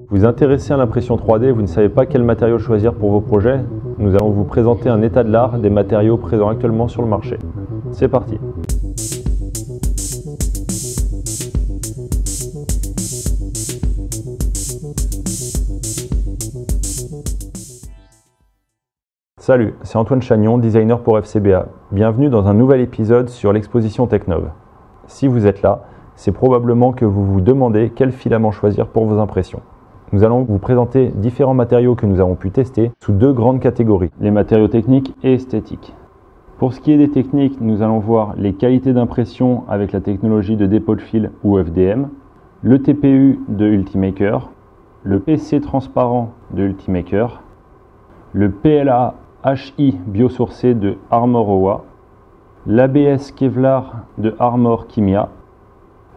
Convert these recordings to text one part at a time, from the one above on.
Vous intéressez à l'impression 3D et vous ne savez pas quel matériau choisir pour vos projets? Nous allons vous présenter un état de l'art des matériaux présents actuellement sur le marché. C'est parti! Salut, c'est Antoine Chagnon, designer pour FCBA. Bienvenue dans un nouvel épisode sur l'exposition Technov. Si vous êtes là, c'est probablement que vous vous demandez quel filament choisir pour vos impressions. Nous allons vous présenter différents matériaux que nous avons pu tester sous deux grandes catégories, les matériaux techniques et esthétiques. Pour ce qui est des techniques, nous allons voir les qualités d'impression avec la technologie de dépôt de fil ou FDM, le TPU de Ultimaker, le PC transparent de Ultimaker, le PLA HI biosourcé de Armor OA, l'ABS Kevlar de Armor Kimia,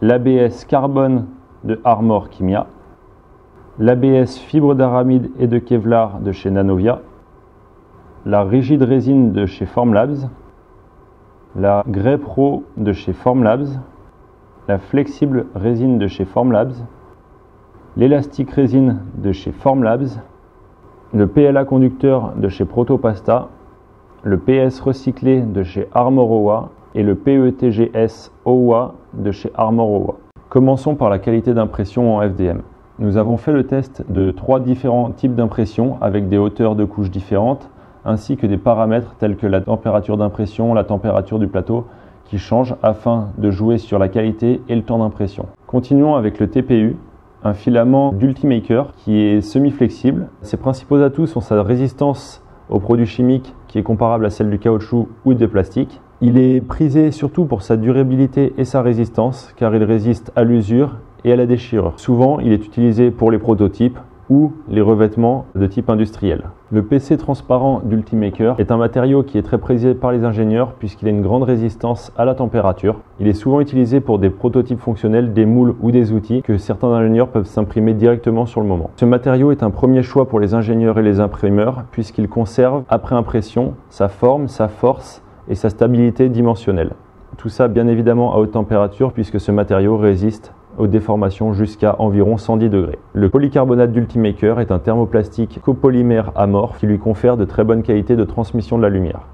l'ABS Carbone de Armor Kimia, l'ABS fibre d'aramide et de Kevlar de chez Nanovia, la rigide résine de chez Formlabs, la Grey Pro de chez Formlabs, la flexible résine de chez Formlabs, l'élastique résine de chez Formlabs, le PLA conducteur de chez Protopasta, le PS recyclé de chez Armor OA et le PETGS OA de chez Armor OA. Commençons par la qualité d'impression en FDM. Nous avons fait le test de 3 différents types d'impression avec des hauteurs de couches différentes ainsi que des paramètres tels que la température d'impression, la température du plateau qui changent afin de jouer sur la qualité et le temps d'impression. Continuons avec le TPU, un filament d'Ultimaker qui est semi-flexible. Ses principaux atouts sont sa résistance aux produits chimiques qui est comparable à celle du caoutchouc ou des plastiques. Il est prisé surtout pour sa durabilité et sa résistance car il résiste à l'usure et à la déchirure. Souvent, il est utilisé pour les prototypes ou les revêtements de type industriel. Le PC transparent d'Ultimaker est un matériau qui est très prisé par les ingénieurs puisqu'il a une grande résistance à la température. Il est souvent utilisé pour des prototypes fonctionnels, des moules ou des outils que certains ingénieurs peuvent s'imprimer directement sur le moment. Ce matériau est un premier choix pour les ingénieurs et les imprimeurs puisqu'il conserve, après impression, sa forme, sa force et sa stabilité dimensionnelle. Tout ça bien évidemment à haute température puisque ce matériau résiste aux déformations jusqu'à environ 110 degrés. Le polycarbonate d'Ultimaker est un thermoplastique copolymère amorphe qui lui confère de très bonnes qualités de transmission de la lumière.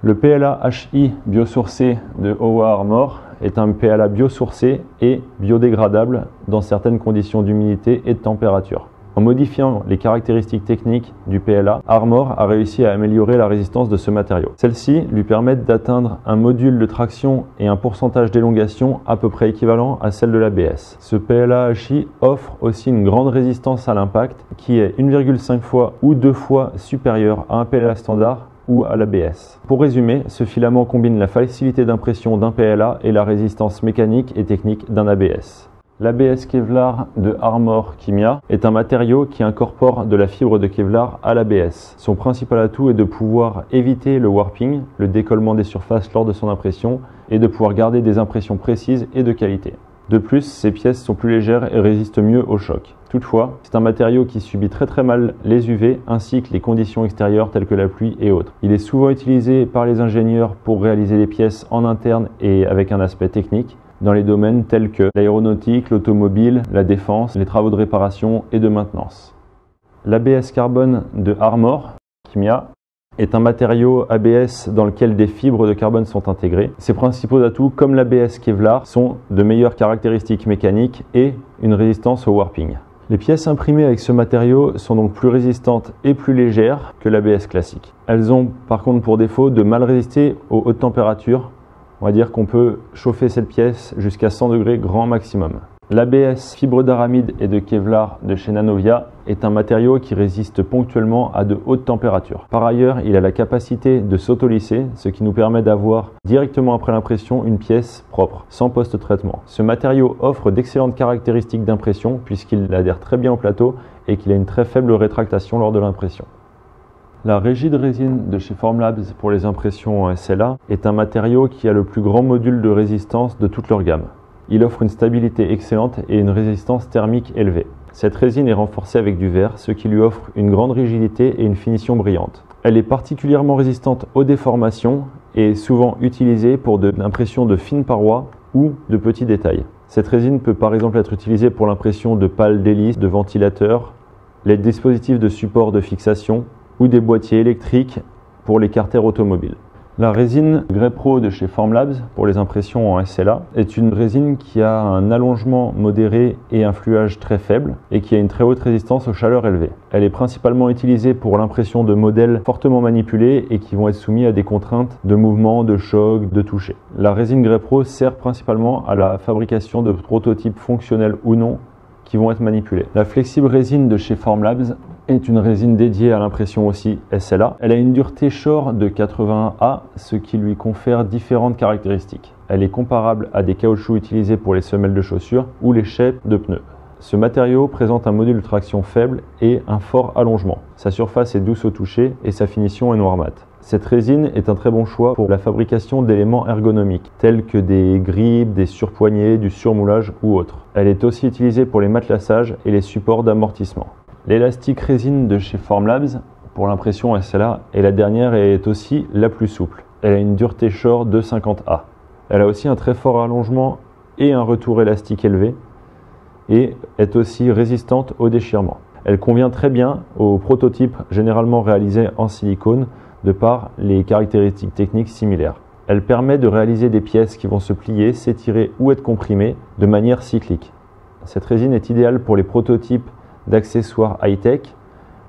Le PLA HI biosourcé de OA Armor est un PLA biosourcé et biodégradable dans certaines conditions d'humidité et de température. En modifiant les caractéristiques techniques du PLA, Armor a réussi à améliorer la résistance de ce matériau. Celles-ci lui permettent d'atteindre un module de traction et un pourcentage d'élongation à peu près équivalent à celle de l'ABS. Ce PLA HI offre aussi une grande résistance à l'impact qui est 1,5 fois ou 2 fois supérieure à un PLA standard ou à l'ABS. Pour résumer, ce filament combine la facilité d'impression d'un PLA et la résistance mécanique et technique d'un ABS. L'ABS Kevlar de Armor Kimia est un matériau qui incorpore de la fibre de Kevlar à l'ABS. Son principal atout est de pouvoir éviter le warping, le décollement des surfaces lors de son impression, et de pouvoir garder des impressions précises et de qualité. De plus, ces pièces sont plus légères et résistent mieux au choc. Toutefois, c'est un matériau qui subit très mal les UV ainsi que les conditions extérieures telles que la pluie et autres. Il est souvent utilisé par les ingénieurs pour réaliser des pièces en interne et avec un aspect technique, dans les domaines tels que l'aéronautique, l'automobile, la défense, les travaux de réparation et de maintenance. L'ABS carbone de Armor Kimia est un matériau ABS dans lequel des fibres de carbone sont intégrées. Ses principaux atouts, comme l'ABS Kevlar, sont de meilleures caractéristiques mécaniques et une résistance au warping. Les pièces imprimées avec ce matériau sont donc plus résistantes et plus légères que l'ABS classique. Elles ont par contre pour défaut de mal résister aux hautes températures. On va dire qu'on peut chauffer cette pièce jusqu'à 100 degrés grand maximum. L'ABS fibre d'aramide et de Kevlar de chez Nanovia est un matériau qui résiste ponctuellement à de hautes températures. Par ailleurs, il a la capacité de s'auto-lisser, ce qui nous permet d'avoir directement après l'impression une pièce propre, sans post-traitement. Ce matériau offre d'excellentes caractéristiques d'impression puisqu'il adhère très bien au plateau et qu'il a une très faible rétractation lors de l'impression. La rigide résine de chez Formlabs pour les impressions en SLA est un matériau qui a le plus grand module de résistance de toute leur gamme. Il offre une stabilité excellente et une résistance thermique élevée. Cette résine est renforcée avec du verre, ce qui lui offre une grande rigidité et une finition brillante. Elle est particulièrement résistante aux déformations et est souvent utilisée pour de l'impression de fines parois ou de petits détails. Cette résine peut par exemple être utilisée pour l'impression de pales d'hélice, de ventilateurs, les dispositifs de support de fixation ou des boîtiers électriques pour les carters automobiles. La résine Grey Pro de chez Formlabs pour les impressions en SLA est une résine qui a un allongement modéré et un fluage très faible et qui a une très haute résistance aux chaleurs élevées. Elle est principalement utilisée pour l'impression de modèles fortement manipulés et qui vont être soumis à des contraintes de mouvement, de choc, de toucher. La résine Grey Pro sert principalement à la fabrication de prototypes fonctionnels ou non qui vont être manipulés. La Flexible résine de chez Formlabs est une résine dédiée à l'impression aussi SLA. Elle a une dureté Shore de 81A, ce qui lui confère différentes caractéristiques. Elle est comparable à des caoutchoucs utilisés pour les semelles de chaussures ou les shapes de pneus. Ce matériau présente un module de traction faible et un fort allongement. Sa surface est douce au toucher et sa finition est noir mat. Cette résine est un très bon choix pour la fabrication d'éléments ergonomiques, tels que des grippes, des surpoignets, du surmoulage ou autres. Elle est aussi utilisée pour les matelassages et les supports d'amortissement. L'élastique résine de chez Formlabs pour l'impression SLA est la dernière et est aussi la plus souple. Elle a une dureté Shore de 50A. Elle a aussi un très fort allongement et un retour élastique élevé et est aussi résistante au déchirement. Elle convient très bien aux prototypes généralement réalisés en silicone de par les caractéristiques techniques similaires. Elle permet de réaliser des pièces qui vont se plier, s'étirer ou être comprimées de manière cyclique. Cette résine est idéale pour les prototypes d'accessoires high-tech,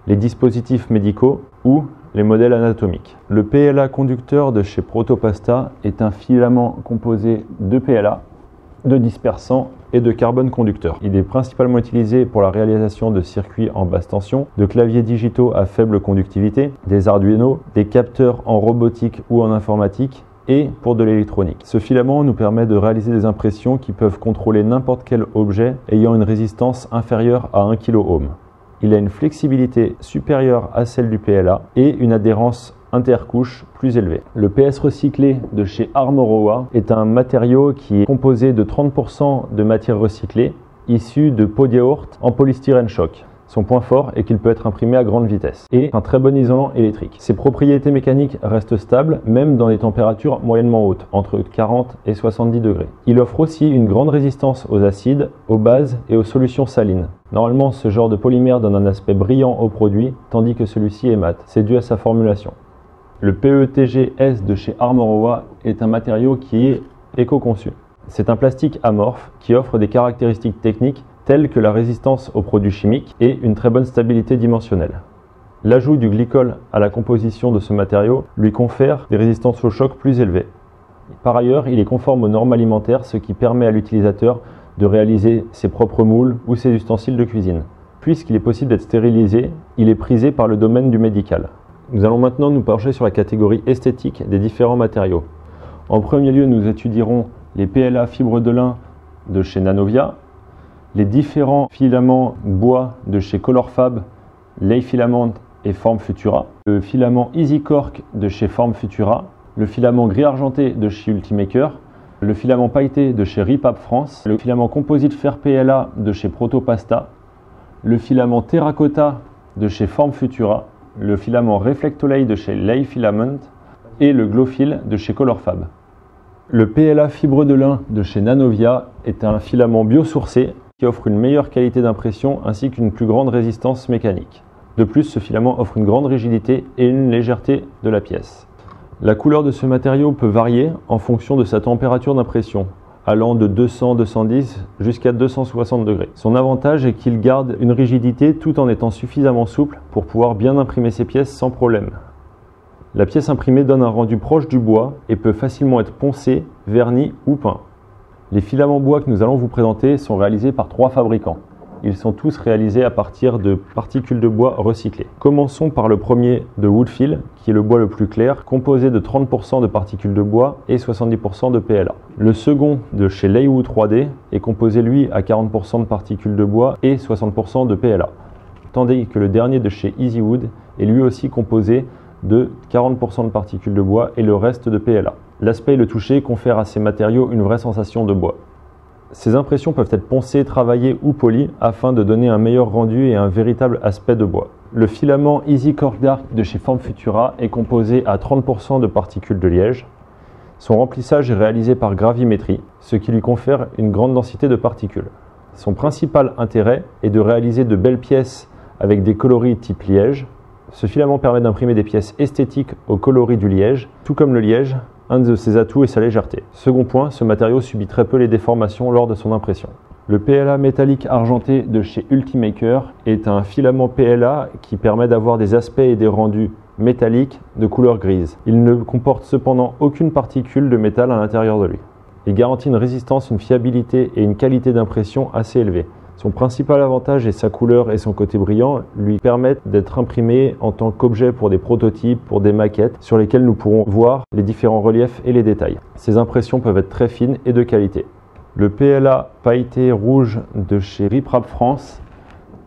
les dispositifs médicaux ou les modèles anatomiques. Le PLA conducteur de chez Protopasta est un filament composé de PLA, de dispersant et de carbone conducteur. Il est principalement utilisé pour la réalisation de circuits en basse tension, de claviers digitaux à faible conductivité, des Arduino, des capteurs en robotique ou en informatique et pour de l'électronique. Ce filament nous permet de réaliser des impressions qui peuvent contrôler n'importe quel objet ayant une résistance inférieure à 1 kOhm. Il a une flexibilité supérieure à celle du PLA et une adhérence intercouche plus élevée. Le PS recyclé de chez Armoroa est un matériau qui est composé de 30% de matière recyclée issue de pots de yaourt en polystyrène choc. Son point fort est qu'il peut être imprimé à grande vitesse et un très bon isolant électrique. Ses propriétés mécaniques restent stables même dans des températures moyennement hautes, entre 40 et 70 degrés. Il offre aussi une grande résistance aux acides, aux bases et aux solutions salines. Normalement, ce genre de polymère donne un aspect brillant au produit, tandis que celui-ci est mat. C'est dû à sa formulation. Le PETG-S de chez Armoroa est un matériau qui est éco-conçu. C'est un plastique amorphe qui offre des caractéristiques techniques telles que la résistance aux produits chimiques et une très bonne stabilité dimensionnelle. L'ajout du glycol à la composition de ce matériau lui confère des résistances au choc plus élevées. Par ailleurs, il est conforme aux normes alimentaires, ce qui permet à l'utilisateur de réaliser ses propres moules ou ses ustensiles de cuisine. Puisqu'il est possible d'être stérilisé, il est prisé par le domaine du médical. Nous allons maintenant nous pencher sur la catégorie esthétique des différents matériaux. En premier lieu, nous étudierons les PLA fibres de lin de chez Nanovia, les différents filaments bois de chez Colorfab, Lay Filament et Form Futura, le filament Easy Cork de chez Form Futura, le filament gris argenté de chez Ultimaker, le filament pailleté de chez Ripap France, le filament composite fer PLA de chez Protopasta, le filament terracotta de chez Form Futura, le filament Reflectolay de chez Lay Filament et le Glowfill de chez Colorfab. Le PLA fibre de lin de chez Nanovia est un filament biosourcé qui offre une meilleure qualité d'impression ainsi qu'une plus grande résistance mécanique. De plus, ce filament offre une grande rigidité et une légèreté de la pièce. La couleur de ce matériau peut varier en fonction de sa température d'impression, allant de 200-210 jusqu'à 260 degrés. Son avantage est qu'il garde une rigidité tout en étant suffisamment souple pour pouvoir bien imprimer ses pièces sans problème. La pièce imprimée donne un rendu proche du bois et peut facilement être poncée, vernie ou peint. Les filaments bois que nous allons vous présenter sont réalisés par 3 fabricants. Ils sont tous réalisés à partir de particules de bois recyclées. Commençons par le premier de Woodfill, qui est le bois le plus clair, composé de 30% de particules de bois et 70% de PLA. Le second de chez Leiwu 3D est composé lui à 40% de particules de bois et 60% de PLA. Tandis que le dernier de chez Easywood est lui aussi composé de 40% de particules de bois et le reste de PLA. L'aspect et le toucher confèrent à ces matériaux une vraie sensation de bois. Ces impressions peuvent être poncées, travaillées ou polies afin de donner un meilleur rendu et un véritable aspect de bois. Le filament Easy Cork Dark de chez Form Futura est composé à 30% de particules de liège. Son remplissage est réalisé par gravimétrie, ce qui lui confère une grande densité de particules. Son principal intérêt est de réaliser de belles pièces avec des coloris type liège. Ce filament permet d'imprimer des pièces esthétiques au coloris du liège, tout comme le liège, un de ses atouts est sa légèreté. Second point, ce matériau subit très peu les déformations lors de son impression. Le PLA métallique argenté de chez Ultimaker est un filament PLA qui permet d'avoir des aspects et des rendus métalliques de couleur grise. Il ne comporte cependant aucune particule de métal à l'intérieur de lui. Il garantit une résistance, une fiabilité et une qualité d'impression assez élevée. Son principal avantage est sa couleur et son côté brillant lui permettent d'être imprimés en tant qu'objet pour des prototypes, pour des maquettes sur lesquelles nous pourrons voir les différents reliefs et les détails. Ces impressions peuvent être très fines et de qualité. Le PLA pailleté rouge de chez Riprap France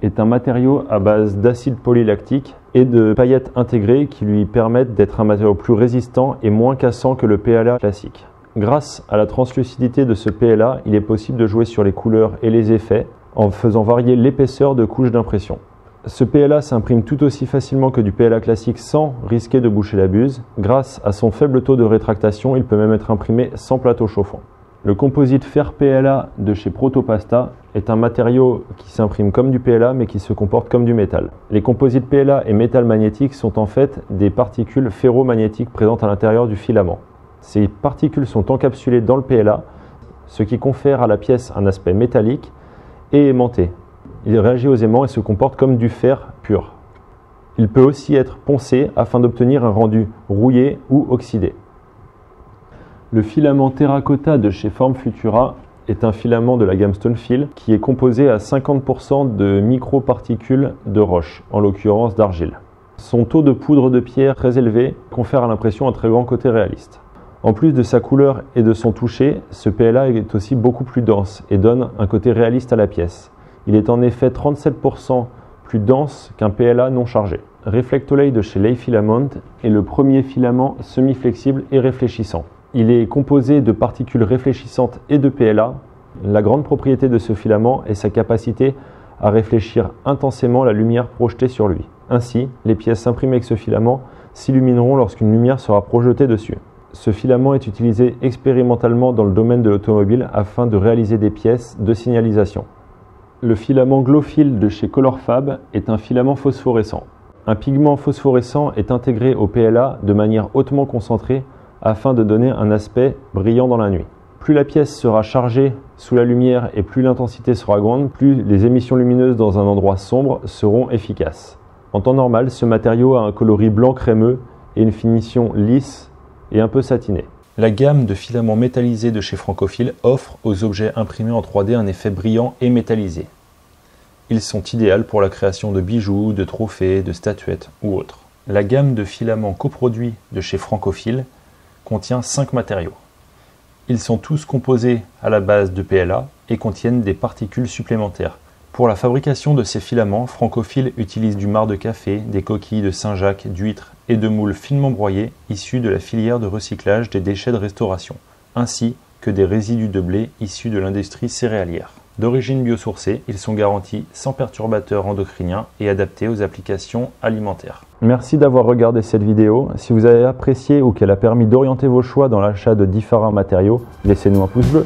est un matériau à base d'acide polylactique et de paillettes intégrées qui lui permettent d'être un matériau plus résistant et moins cassant que le PLA classique. Grâce à la translucidité de ce PLA, il est possible de jouer sur les couleurs et les effets en faisant varier l'épaisseur de couches d'impression. Ce PLA s'imprime tout aussi facilement que du PLA classique sans risquer de boucher la buse. Grâce à son faible taux de rétractation, il peut même être imprimé sans plateau chauffant. Le composite fer PLA de chez Protopasta est un matériau qui s'imprime comme du PLA mais qui se comporte comme du métal. Les composites PLA et métal magnétique sont en fait des particules ferromagnétiques présentes à l'intérieur du filament. Ces particules sont encapsulées dans le PLA, ce qui confère à la pièce un aspect métallique et aimanté. Il réagit aux aimants et se comporte comme du fer pur. Il peut aussi être poncé afin d'obtenir un rendu rouillé ou oxydé. Le filament terracotta de chez Form Futura est un filament de la gamme Stonefill qui est composé à 50% de microparticules de roche, en l'occurrence d'argile. Son taux de poudre de pierre très élevé confère à l'impression un très grand côté réaliste. En plus de sa couleur et de son toucher, ce PLA est aussi beaucoup plus dense et donne un côté réaliste à la pièce. Il est en effet 37% plus dense qu'un PLA non chargé. Reflectolay de chez Lay Filament est le premier filament semi-flexible et réfléchissant. Il est composé de particules réfléchissantes et de PLA. La grande propriété de ce filament est sa capacité à réfléchir intensément la lumière projetée sur lui. Ainsi, les pièces imprimées avec ce filament s'illumineront lorsqu'une lumière sera projetée dessus. Ce filament est utilisé expérimentalement dans le domaine de l'automobile afin de réaliser des pièces de signalisation. Le filament Glowfill de chez Colorfab est un filament phosphorescent. Un pigment phosphorescent est intégré au PLA de manière hautement concentrée afin de donner un aspect brillant dans la nuit. Plus la pièce sera chargée sous la lumière et plus l'intensité sera grande, plus les émissions lumineuses dans un endroit sombre seront efficaces. En temps normal, ce matériau a un coloris blanc crémeux et une finition lisse et un peu satiné. La gamme de filaments métallisés de chez Francophile offre aux objets imprimés en 3D un effet brillant et métallisé. Ils sont idéaux pour la création de bijoux, de trophées, de statuettes ou autres. La gamme de filaments coproduits de chez Francophile contient 5 matériaux. Ils sont tous composés à la base de PLA et contiennent des particules supplémentaires. Pour la fabrication de ces filaments, Francophile utilise du marc de café, des coquilles de Saint-Jacques, d'huîtres et de moules finement broyés issus de la filière de recyclage des déchets de restauration, ainsi que des résidus de blé issus de l'industrie céréalière. D'origine biosourcée, ils sont garantis sans perturbateurs endocriniens et adaptés aux applications alimentaires. Merci d'avoir regardé cette vidéo. Si vous avez apprécié ou qu'elle a permis d'orienter vos choix dans l'achat de différents matériaux, laissez-nous un pouce bleu.